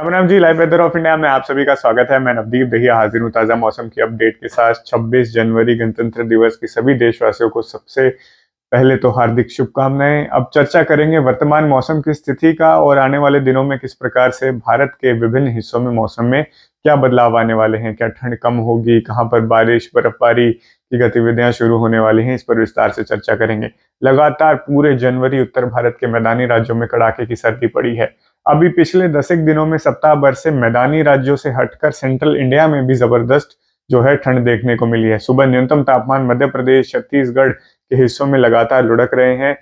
Ram Ram ji. Live weather of India में आप सभी का स्वागत है। मैं नवदीप दहिया हाजिर हूँ ताज़ा मौसम की अपडेट के साथ। 26 जनवरी गणतंत्र दिवस की सभी देशवासियों को सबसे पहले तो हार्दिक शुभकामनाएं। अब चर्चा करेंगे वर्तमान मौसम की स्थिति का और आने वाले दिनों में किस प्रकार से भारत के विभिन्न हिस्सों में मौसम में क्या बदलाव आने वाले हैं। क्या ठंड कम होगी, कहाँ पर बारिश बर्फबारी की गतिविधियां शुरू होने वाली हैं, इस पर विस्तार से चर्चा करेंगे। लगातार पूरे जनवरी उत्तर भारत के मैदानी राज्यों में कड़ाके की सर्दी पड़ी है। अभी पिछले 10 दिनों में सप्ताह भर से मैदानी राज्यों से हटकर सेंट्रल इंडिया में भी जबरदस्त जो है ठंड देखने को मिली है। सुबह न्यूनतम तापमान मध्य प्रदेश छत्तीसगढ़ के हिस्सों में लगातार लुढ़क रहे हैं।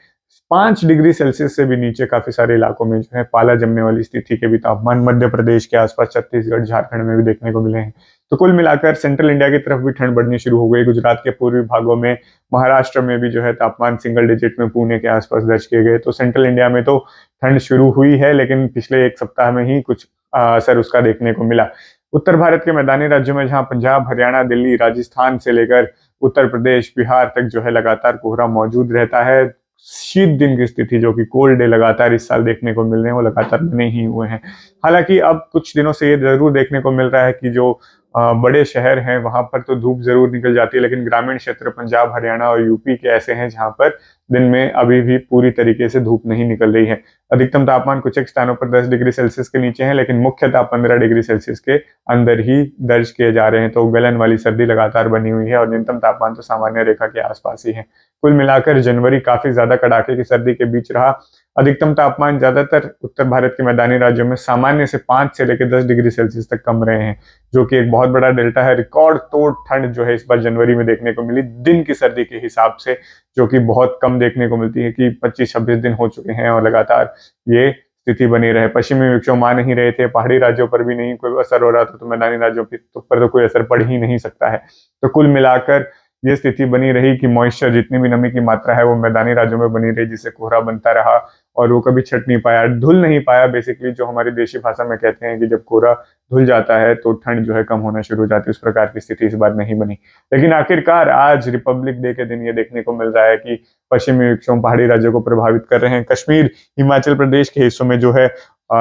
5 डिग्री सेल्सियस से भी नीचे काफी सारे इलाकों में जो है पाला जमने वाली स्थिति के भी तापमान मध्य प्रदेश के आसपास, छत्तीसगढ़ झारखंड में भी देखने को मिले हैं। तो कुल मिलाकर सेंट्रल इंडिया की तरफ भी ठंड बढ़नी शुरू हो गई। गुजरात के पूर्वी भागों में, महाराष्ट्र में भी जो है तापमान सिंगल डिजिट में पुणे के आसपास दर्ज किए गए। तो सेंट्रल इंडिया में तो ठंड शुरू हुई है, लेकिन पिछले एक सप्ताह में ही कुछ असर उसका देखने को मिला। उत्तर भारत के मैदानी राज्यों में जहां पंजाब, हरियाणा, दिल्ली, राजस्थान से लेकर उत्तर प्रदेश, बिहार तक जो है लगातार कोहरा मौजूद रहता है। शीत दिन की स्थिति, जो कि कोल्ड डे लगातार इस साल देखने को मिल रहे हैं, वो लगातार बने ही हुए हैं। हालांकि अब कुछ दिनों से ये जरूर देखने को मिल रहा है कि जो बड़े शहर हैं वहां पर तो धूप जरूर निकल जाती है, लेकिन ग्रामीण क्षेत्र पंजाब, हरियाणा और यूपी के ऐसे हैं जहां पर दिन में अभी भी पूरी तरीके से धूप नहीं निकल रही है। अधिकतम तापमान कुछ एक स्थानों पर 10 डिग्री सेल्सियस के नीचे है, लेकिन मुख्यतः 15 डिग्री सेल्सियस के अंदर ही दर्ज किए जा रहे हैं। तो गलन वाली सर्दी लगातार बनी हुई है और न्यूनतम तापमान तो सामान्य रेखा के आसपास ही है। कुल मिलाकर जनवरी काफी ज्यादा कड़ाके की सर्दी के बीच रहा। अधिकतम तापमान ज्यादातर उत्तर भारत के मैदानी राज्यों में सामान्य से 5 से लेकर 10 डिग्री सेल्सियस तक कम रहे हैं, जो कि एक बहुत बड़ा डेल्टा है। रिकॉर्ड तोड़ ठंड जो है इस बार जनवरी में देखने को मिली दिन की सर्दी के हिसाब से, जो कि बहुत कम देखने को मिलती है कि 25-26 दिन हो चुके हैं और लगातार ये स्थिति बनी रहे। पश्चिमी विक्षोभ मान नहीं रहे थे, पहाड़ी राज्यों पर भी नहीं कोई असर हो रहा था, तो मैदानी राज्यों पर तो कोई असर पड़ ही नहीं सकता है। तो कुल मिलाकर ये स्थिति बनी रही कि मॉइस्चर, जितनी भी नमी की मात्रा है वो मैदानी राज्यों में बनी रही, जिससे कोहरा बनता रहा और वो कभी छट नहीं पाया, धुल नहीं पाया। बेसिकली जो हमारी देशी भाषा में कहते हैं कि जब कोहरा धुल जाता है तो ठंड जो है कम होना शुरू हो जाती है, उस प्रकार की स्थिति इस बार नहीं बनी। लेकिन आखिरकार आज रिपब्लिक डे के दिन ये देखने को मिल रहा है कि पश्चिमी विक्षोभ पहाड़ी राज्यों को प्रभावित कर रहे हैं। कश्मीर, हिमाचल प्रदेश के हिस्सों में जो है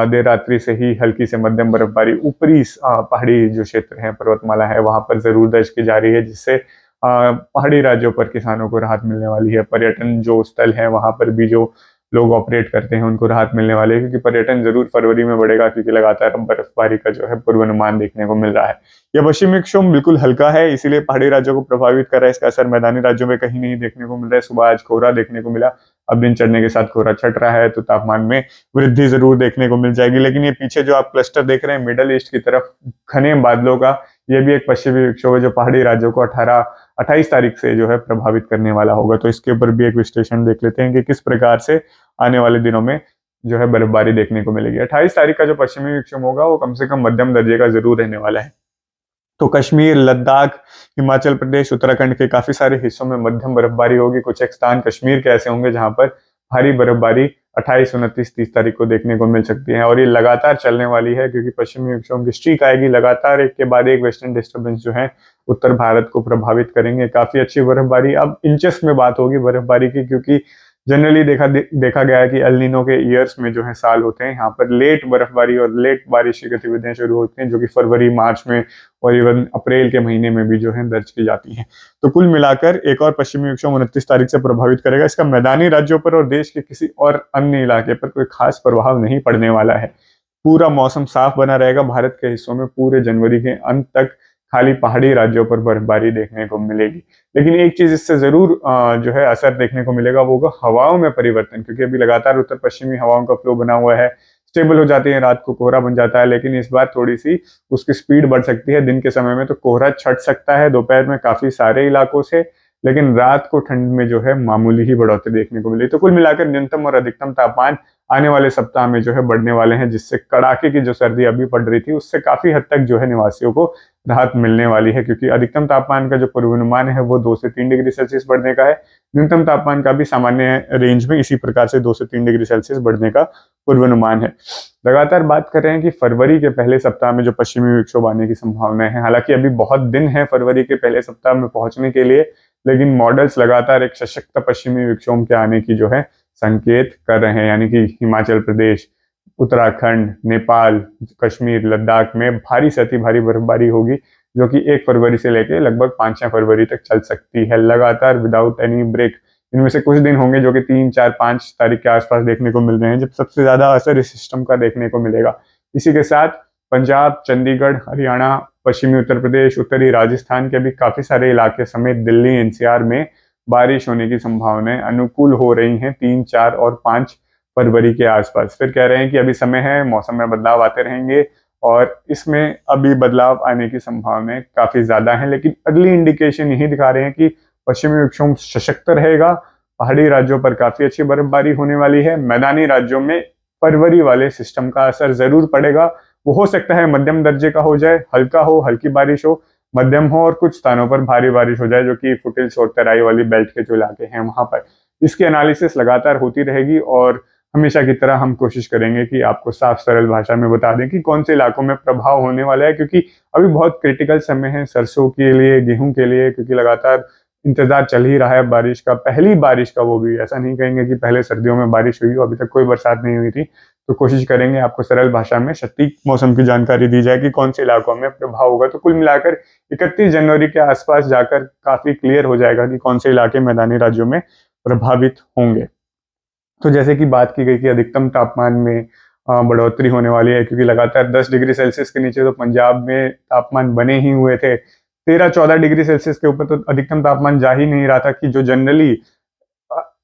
देर रात्रि से ही हल्की से मध्यम बर्फबारी ऊपरी पहाड़ी जो क्षेत्र है, पर्वतमाला है, वहां पर जरूर दर्ज की जा रही है, जिससे पहाड़ी राज्यों पर किसानों को राहत मिलने वाली है। पर्यटन जो स्थल है वहां पर भी जो लोग ऑपरेट करते हैं उनको राहत मिलने वाली है, क्योंकि पर्यटन जरूर फरवरी में बढ़ेगा, क्योंकि लगातार बर्फबारी का जो है पूर्वानुमान देखने को मिल रहा है। यह पश्चिमी विक्षोभ बिल्कुल हल्का है, इसीलिए पहाड़ी राज्यों को प्रभावित कर रहा है। इसका असर मैदानी राज्यों में कहीं नहीं देखने को मिल रहा है। सुबह आज कोहरा देखने को मिला, अब दिन चढ़ने के साथ कोहरा छट रहा है, तो तापमान में वृद्धि जरूर देखने को मिल जाएगी। लेकिन ये पीछे जो आप क्लस्टर देख रहे हैं मिडल ईस्ट की तरफ घने बादलों का, ये भी एक पश्चिमी विक्षोभ है जो पहाड़ी राज्यों को 28 तारीख से जो है प्रभावित करने वाला होगा। तो इसके ऊपर भी एक विश्लेषण देख लेते हैं कि किस प्रकार से आने वाले दिनों में जो है बर्फबारी देखने को मिलेगी। 28 तारीख का जो पश्चिमी विक्षोभ होगा वो कम से कम मध्यम दर्जे का जरूर रहने वाला है। तो कश्मीर, लद्दाख, हिमाचल प्रदेश, उत्तराखंड के काफी सारे हिस्सों में मध्यम बर्फबारी होगी। कुछ एक स्थान कश्मीर के ऐसे होंगे जहां पर भारी बर्फबारी 28, 29, 30 तारीख को देखने को मिल सकती है। और ये लगातार चलने वाली है, क्योंकि पश्चिमी विक्षोभ की स्ट्रीक आएगी लगातार, एक के बाद एक वेस्टर्न डिस्टर्बेंस जो है उत्तर भारत को प्रभावित करेंगे। काफी अच्छी बर्फबारी, अब इंचेस में बात होगी बर्फबारी की, क्योंकि जनरली देखा गया है कि एल नीनो के ईयर्स में जो है साल होते हैं, यहाँ पर लेट बर्फबारी और लेट बारिश की गतिविधियां शुरू होती हैं, जो कि फरवरी, मार्च में और इवन अप्रैल के महीने में भी जो है दर्ज की जाती हैं। तो कुल मिलाकर एक और पश्चिमी विक्षोभ 29 तारीख से प्रभावित करेगा। इसका मैदानी राज्यों पर और देश के किसी और अन्य इलाके पर कोई खास प्रभाव नहीं पड़ने वाला है। पूरा मौसम साफ बना रहेगा भारत के हिस्सों में पूरे जनवरी के अंत तक। खाली पहाड़ी राज्यों पर बर्फबारी देखने को मिलेगी। लेकिन एक चीज इससे जरूर जो है असर देखने को मिलेगा, वो होगा हवाओं में परिवर्तन, क्योंकि अभी लगातार उत्तर पश्चिमी हवाओं का फ्लो बना हुआ है, स्टेबल हो जाती है, रात को कोहरा बन जाता है, लेकिन इस बार थोड़ी सी उसकी स्पीड बढ़ सकती है। दिन के समय में तो कोहरा छट सकता है दोपहर में काफी सारे इलाकों से, लेकिन रात को ठंड में जो है मामूली ही बढ़ोतरी देखने को मिली। तो कुल मिलाकर न्यूनतम और अधिकतम तापमान आने वाले सप्ताह में जो है बढ़ने वाले हैं, जिससे कड़ाके की जो सर्दी अभी पड़ रही थी उससे काफी हद तक जो है निवासियों को राहत मिलने वाली है, क्योंकि अधिकतम तापमान का जो पूर्वानुमान है वो 2 से 3 डिग्री सेल्सियस बढ़ने का है। न्यूनतम तापमान का भी सामान्य रेंज में इसी प्रकार से 2 से 3 डिग्री सेल्सियस बढ़ने का पूर्वानुमान है। लगातार बात कर रहे हैं कि फरवरी के पहले सप्ताह में जो पश्चिमी विक्षोभ आने की संभावना है, हालांकि अभी बहुत दिन है फरवरी के पहले सप्ताह में पहुंचने के लिए, लेकिन मॉडल्स लगातार एक सशक्त पश्चिमी विक्षोभ के आने की जो है संकेत कर रहे हैं। यानी कि हिमाचल प्रदेश, उत्तराखंड, नेपाल, कश्मीर, लद्दाख में भारी से अति भारी बर्फबारी होगी, जो कि 1 फरवरी से लेकर लगभग 5-6 फरवरी तक चल सकती है लगातार विदाउट एनी ब्रेक। इनमें से कुछ दिन होंगे जो कि 3, 4, 5 तारीख के आसपास देखने को मिल रहे हैं, जब सबसे ज्यादा असर इस सिस्टम का देखने को मिलेगा। इसी के साथ पंजाब, चंडीगढ़, हरियाणा, पश्चिमी उत्तर प्रदेश, उत्तरी राजस्थान के भी काफी सारे इलाके समेत दिल्ली, एनसीआर में बारिश होने की संभावनाएं अनुकूल हो रही हैं 3, 4 और 5 फरवरी के आसपास। फिर कह रहे हैं कि अभी समय है, मौसम में बदलाव आते रहेंगे और इसमें अभी बदलाव आने की संभावनाएं काफी ज्यादा हैं, लेकिन अगली इंडिकेशन यही दिखा रहे हैं कि पश्चिमी विक्षोभ सशक्त रहेगा। पहाड़ी राज्यों पर काफी अच्छी बर्फबारी होने वाली है। मैदानी राज्यों में फरवरी वाले सिस्टम का असर जरूर पड़ेगा। वो हो सकता है मध्यम दर्जे का हो जाए, हल्का हो, हल्की बारिश हो, मध्यम हो और कुछ स्थानों पर भारी बारिश हो जाए, जो कि फुटिल्स और तराई वाली बेल्ट के जो इलाके हैं वहां पर। इसकी एनालिसिस लगातार होती रहेगी और हमेशा की तरह हम कोशिश करेंगे कि आपको साफ सरल भाषा में बता दें कि कौन से इलाकों में प्रभाव होने वाला है, क्योंकि अभी बहुत क्रिटिकल समय है सरसों के लिए, गेहूं के लिए, क्योंकि लगातार इंतजार चल ही रहा है बारिश का, पहली बारिश का। वो भी ऐसा नहीं कहेंगे कि पहले सर्दियों में बारिश हुई हो, अभी तक कोई बरसात नहीं हुई थी। तो कोशिश करेंगे आपको सरल भाषा में सटीक मौसम की जानकारी दी जाए कि कौन से इलाकों में प्रभाव होगा। तो कुल मिलाकर 31 जनवरी के आसपास जाकर काफी क्लियर हो जाएगा कि कौन से इलाके मैदानी राज्यों में प्रभावित होंगे। तो जैसे कि बात की गई कि अधिकतम तापमान में बढ़ोतरी होने वाली है, क्योंकि लगातार 10 डिग्री सेल्सियस के नीचे तो पंजाब में तापमान बने ही हुए थे। 13-14 डिग्री सेल्सियस के ऊपर तो अधिकतम तापमान जा ही नहीं रहा था, कि जो जनरली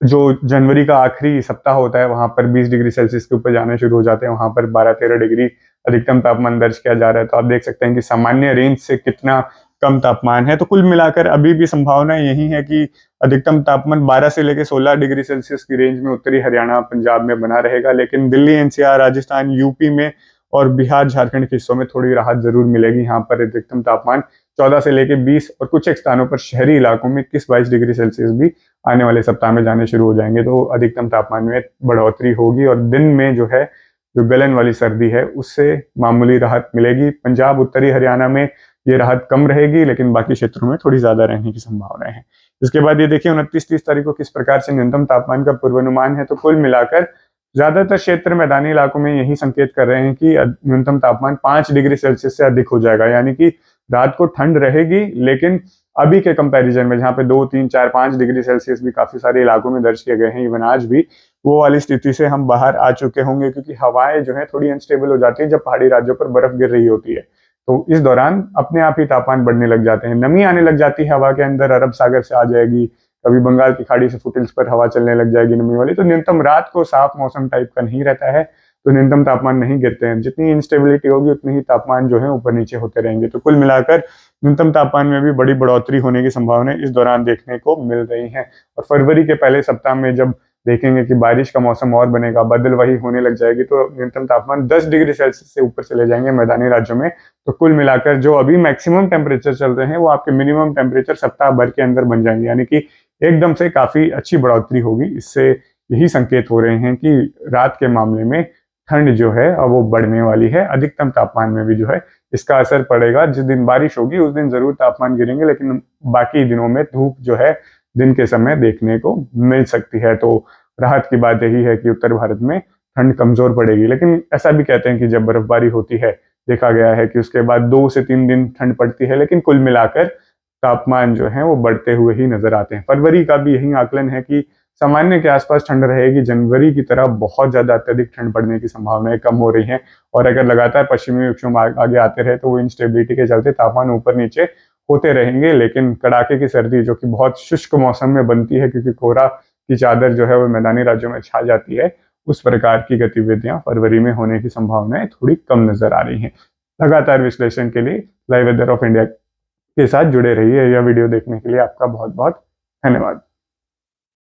जो जनवरी का आखिरी सप्ताह होता है वहां पर 20 डिग्री सेल्सियस के ऊपर जाना शुरू हो जाते हैं, वहां पर 12-13 डिग्री अधिकतम तापमान दर्ज किया जा रहा है। तो आप देख सकते हैं कि सामान्य रेंज से कितना कम तापमान है। तो कुल मिलाकर अभी भी संभावना यही है कि अधिकतम तापमान 12 से लेकर 16 डिग्री सेल्सियस की रेंज में उत्तरी हरियाणा, पंजाब में बना रहेगा, लेकिन दिल्ली, एनसीआर, राजस्थान, यूपी में और बिहार, झारखंड के हिस्सों में थोड़ी राहत जरूर मिलेगी। यहाँ पर अधिकतम तापमान 14 से लेकर 20 और कुछ एक स्थानों पर शहरी इलाकों में 21-22 डिग्री सेल्सियस भी आने वाले सप्ताह में जाने शुरू हो जाएंगे। तो अधिकतम तापमान में बढ़ोतरी होगी और दिन में जो है, जो गलन वाली सर्दी है, उससे मामूली राहत मिलेगी। पंजाब, उत्तरी हरियाणा में ये राहत कम रहेगी, लेकिन बाकी क्षेत्रों में थोड़ी ज्यादा रहने की संभावनाएं हैं। इसके बाद ये देखिए 29-30 तारीख को किस प्रकार से न्यूनतम तापमान का पूर्वानुमान है। तो कुल मिलाकर ज्यादातर क्षेत्र मैदानी इलाकों में यही संकेत कर रहे हैं कि न्यूनतम तापमान 5 डिग्री सेल्सियस से अधिक हो जाएगा, यानी कि रात को ठंड रहेगी, लेकिन अभी के कंपैरिजन में जहाँ पे 2, 3, 4, 5 डिग्री सेल्सियस भी काफी सारे इलाकों में दर्ज किए गए हैं, इवन आज भी, वो वाली स्थिति से हम बाहर आ चुके होंगे, क्योंकि हवाएं जो है थोड़ी अनस्टेबल हो जाती है जब पहाड़ी राज्यों पर बर्फ गिर रही होती है। तो इस दौरान अपने आप ही तापमान बढ़ने लग जाते हैं, नमी आने लग जाती है हवा के अंदर, अरब सागर से आ जाएगी, कभी बंगाल की खाड़ी से फुटिल्स पर हवा चलने लग जाएगी नमी वाली। तो न्यूनतम रात को साफ मौसम टाइप का नहीं रहता है, तो न्यूनतम तापमान नहीं गिरते हैं। जितनी इंस्टेबिलिटी होगी उतनी ही तापमान जो है ऊपर नीचे होते रहेंगे। तो कुल मिलाकर न्यूनतम तापमान में भी बड़ी बढ़ोतरी होने की संभावना इस दौरान देखने को मिल रही है। और फरवरी के पहले सप्ताह में जब देखेंगे कि बारिश का मौसम और बनेगा, बदलवाही होने लग जाएगी, तो न्यूनतम तापमान 10 डिग्री सेल्सियस से ऊपर चले जाएंगे मैदानी राज्यों में। तो कुल मिलाकर जो अभी मैक्सिमम टेम्परेचर चल रहे हैं वो आपके मिनिमम टेम्परेचर सप्ताह भर के अंदर बन जाएंगे, यानी कि एकदम से काफी अच्छी बढ़ोतरी होगी। इससे यही संकेत हो रहे हैं कि रात के मामले में ठंड जो है अब वो बढ़ने वाली है। अधिकतम तापमान में भी जो है इसका असर पड़ेगा। जिस दिन बारिश होगी उस दिन जरूर तापमान गिरेंगे, लेकिन बाकी दिनों में धूप जो है दिन के समय देखने को मिल सकती है। तो राहत की बात यही है कि उत्तर भारत में ठंड कमजोर पड़ेगी, लेकिन ऐसा भी कहते हैं कि जब बर्फबारी होती है, देखा गया है कि उसके बाद 2 से 3 दिन ठंड पड़ती है, लेकिन कुल मिलाकर तापमान जो है वो बढ़ते हुए ही नजर आते हैं। फरवरी का भी यही आकलन है कि सामान्य के आसपास ठंड रहेगी, जनवरी की तरह बहुत ज्यादा अत्यधिक ठंड पड़ने की संभावनाएं कम हो रही हैं। और अगर लगातार पश्चिमी विक्षोभ आगे आते रहे तो वो इंस्टेबिलिटी के चलते तापमान ऊपर नीचे होते रहेंगे, लेकिन कड़ाके की सर्दी जो कि बहुत शुष्क मौसम में बनती है, क्योंकि कोहरा की चादर जो है वो मैदानी राज्यों में छा जाती है, उस प्रकार की गतिविधियां फरवरी में होने की संभावनाएं थोड़ी कम नजर आ रही हैं। लगातार विश्लेषण के लिए लाइव वेदर ऑफ इंडिया के साथ जुड़े रहिए। यह वीडियो देखने के लिए आपका बहुत बहुत धन्यवाद।